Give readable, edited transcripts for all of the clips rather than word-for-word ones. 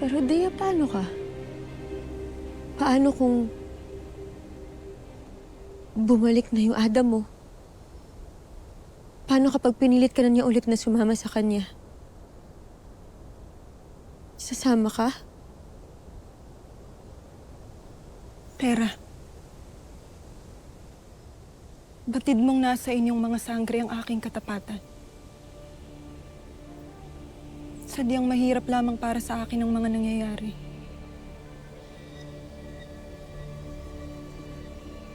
Pero Dea, paano ka? Paano kung bumalik na yung Adam mo? Paano kapag pinilit ka na niya ulit na sumama sa kanya? Sasama ka? Tera, batid mong nasa inyong mga sangre ang aking katapatan. Sadyang mahirap lamang para sa akin ang mga nangyayari.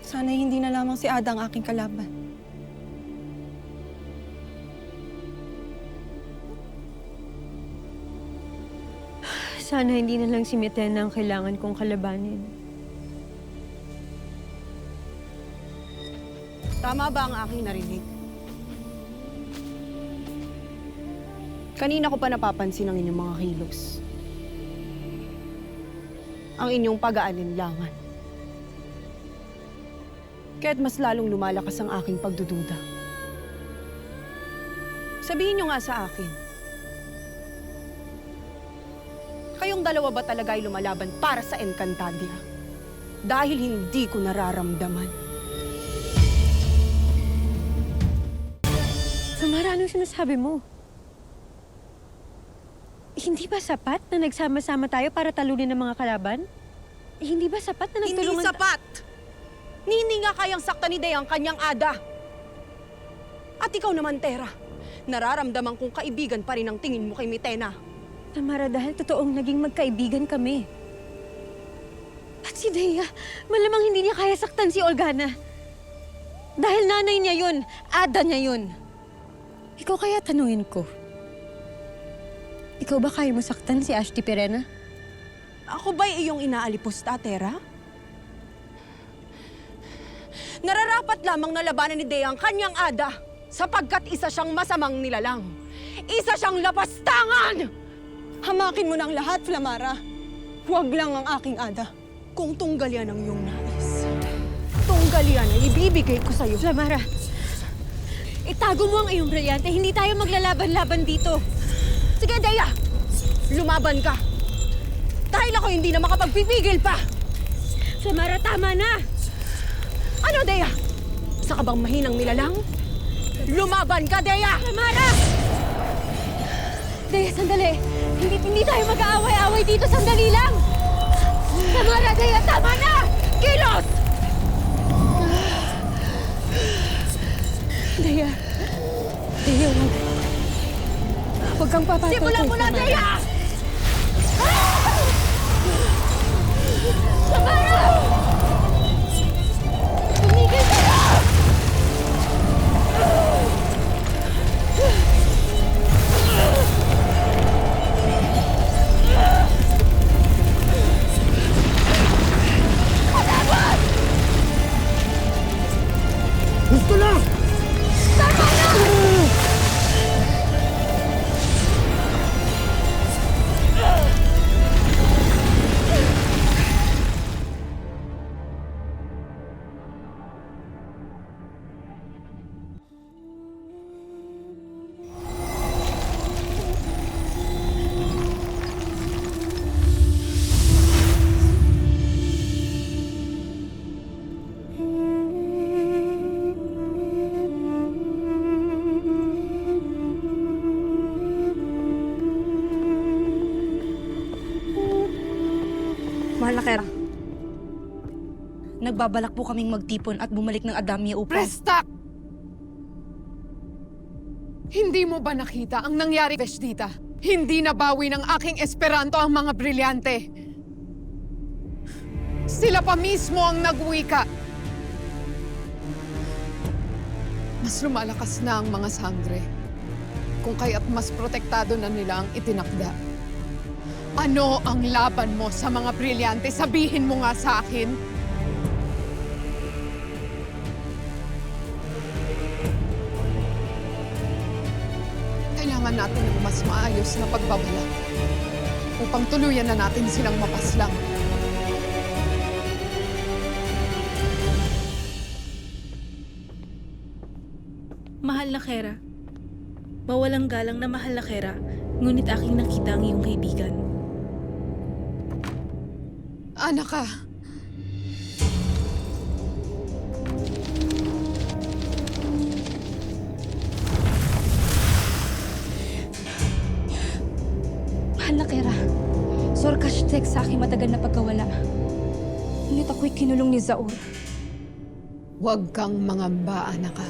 Sana'y hindi na lamang si Ada ang aking kalaban. Sana hindi na lang si Mitena ang kailangan kong kalabanin. Tama ba ang aking narinig? Kanina ko pa napapansin ang inyong mga kilos. Ang inyong pag-aalinlangan. Kaya't mas lalong lumalakas ang aking pagdududa. Sabihin niyo nga sa akin, kayong dalawa ba talaga ay lumalaban para sa Encantadia? Dahil hindi ko nararamdaman. Samara, anong sinasabi mo? Hindi ba sapat na nagsama-sama tayo para talunin ang mga kalaban? Hindi ba sapat na nagtulungan... Hindi sapat! Hindi nga kayang sakta ni Dea ang kanyang Ada. At ikaw naman, Tera, nararamdaman kong kaibigan pa rin ang tingin mo kay Mitena. Samara, dahil totoong naging magkaibigan kami. At si Dea, malamang hindi niya kaya saktan si Olgana. Dahil nanay niya yun, Ada niya yun. Ikaw kaya tanungin ko. Ikaw ba kaya mo saktan si Ashti Perena? Ako ba'y iyong inaalipusta, Tera? Nararapat lamang na labanan ni Dea ang kanyang Ada sapagkat isa siyang masamang nilalang. Isa siyang lapastangan! Hamakin mo ng lahat, Flamara. Huwag lang ang aking Ada. Kung tunggal yan ang iyong nais, tunggal yan ang ibibigay ko sa'yo. Samara, itago mo ang iyong brilyante. Hindi tayo maglalaban-laban dito. Sige, Dea! Lumaban ka! Dahil ako hindi na makapagpipigil pa! Samara, tama na! Ano, Dea? Sa kabang mahinang nilalang? Lumaban ka, Dea! Samara! Dea, sandali. Hindi tayo mag-aaway-aaway dito. Sandali lang! Samara, Dea, tama na! Kilos! Dea. Dea, wag. Huwag kang papatay. Simulan mo na, Samara. Dea! Samara! Tumigil kayo! Gusto na! Tama na! Mahal na Kera. Nagbabalak po kaming magtipon at bumalik ng Adamia upang... Prestak! Hindi mo ba nakita ang nangyari, Vestita? Hindi nabawi ng aking Esperanto ang mga brilyante. Sila pa mismo ang nagwika. Mas lumalakas na ang mga sangre. Kung kaya't mas protektado na nila ang itinakda. Ano ang laban mo sa mga brilyante? Sabihin mo nga sa akin. Kailangan natin ng mas maayos na pagbabalak upang tuluyan na natin silang mapaslang. Mahal na Kera. Mawalang galang na mahal na Kera, ngunit aking nakita ang iyong kaibigan. Anak ka. Mahal na Kera. Sorkashtek sa aking matagal na pagkawala. Ngunit ako'y kinulong ni Zaur. Huwag kang mangamba, anak ka.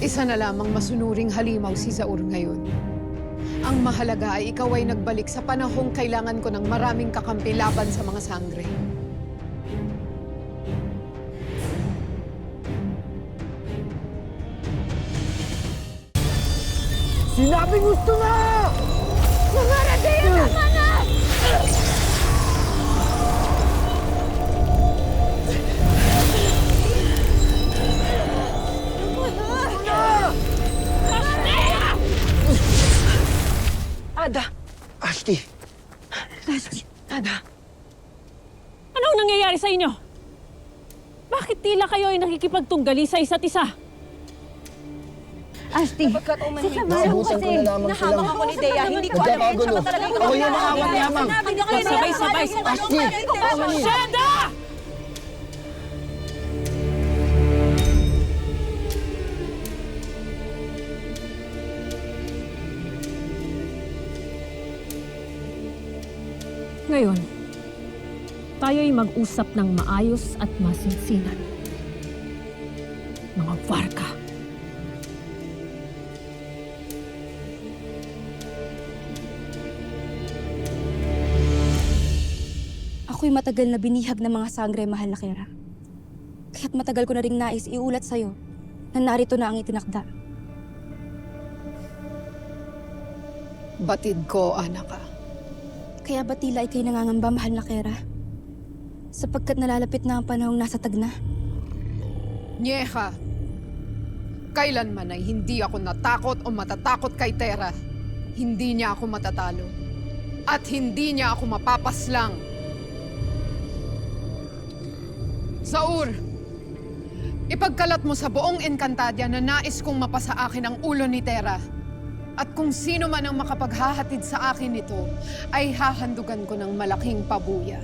Isa na lamang masunuring halimaw si Zaur ngayon. Ang mahalaga ay ikaw ay nagbalik sa panahong kailangan ko ng maraming kakampi laban sa mga sangre. Sinabing gusto na! Ada! Ashley! Ada! Anong nangyayari sa inyo? Bakit tila kayo ay nakikipagtunggali sa isa't isa? Asti, si Samara ko Naabutan ko kasi. na lamang silang Nahabang ako ni Dea, hindi ko alam kung siya ba talaga ikaw. Ako yung naawan lamang. Sabay-sabay. Ashley! Sheda! Ngayon, tayo'y mag-usap ng maayos at masinsinan. Mga Varka. Ako'y matagal na binihag ng mga sangre, mahal na Kera. Kaya't matagal ko na ring nais iulat sa'yo na narito na ang itinakda. Batid ko, anak ka. Kaya ba tila ikay nangangamba, mahal na Kera? Sapagkat nalalapit na ang panahong nasa tagna. Nyeha, kailanman ay hindi ako natakot o matatakot kay Tera. Hindi niya ako matatalo. At hindi niya ako mapapaslang. Zaur, ipagkalat mo sa buong Encantadia na nais kong mapasa akin ang ulo ni Tera. At kung sino man ang makapaghahatid sa akin nito, ay hahandugan ko ng malaking pabuya.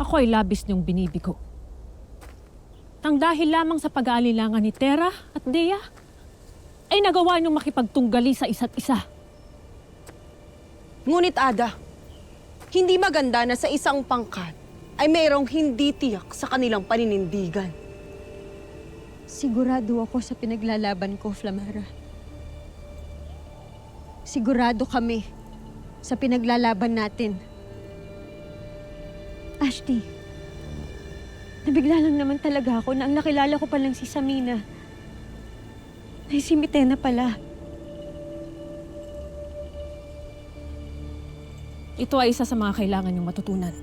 Ako ay labis niyong binibigo. Nang dahil lamang sa pag-aalilangan ni Tera at Dea, ay nagawa niyong makipagtunggali sa isa't isa. Ngunit Ada, hindi maganda na sa isang pangkat ay mayroong hindi tiyak sa kanilang paninindigan. Sigurado ako sa pinaglalaban ko, Flamara. Sigurado kami sa pinaglalaban natin. Ashley, nabigla lang naman talaga ako na ang nakilala ko palang si Samina. Ay, si Mitena pala. Ito ay isa sa mga kailangan niyong matutunan.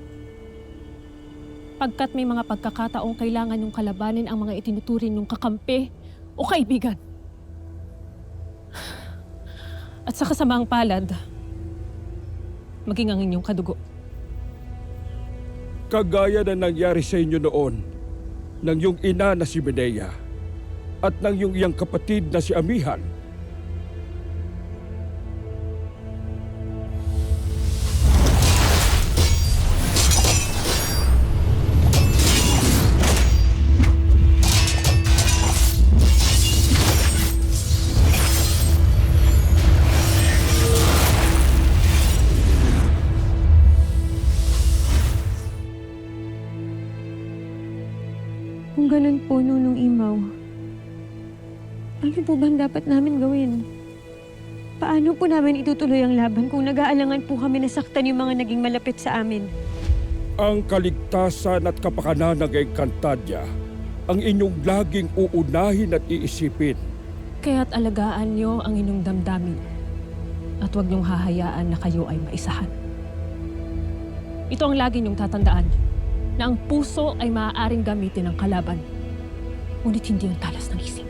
Pagkat may mga pagkakataong kailangan niyong kalabanin ang mga itinuturing niyong kakampi o kaibigan. At sa kasamaang palad, maging ang inyong kadugo. Kagaya na nangyari sa inyo noon ng iyong ina na si Medea at ng iyong iyang kapatid na si Amihan. Kung ganun po, Nunong Imaw, ano po bang dapat namin gawin? Paano po namin itutuloy ang laban kung nag-aalangan po kami na saktan yung mga naging malapit sa amin? Ang kaligtasan at kapakanan ng Encantadia ang inyong laging uunahin at iisipin. Kaya't alagaan niyo ang inyong damdamin at huwag niyong hahayaan na kayo ay maisahan. Ito ang lagi niyong tatandaan, na ang puso ay maaaring gamitin ng kalaban, ngunit hindi ang talas ng isip.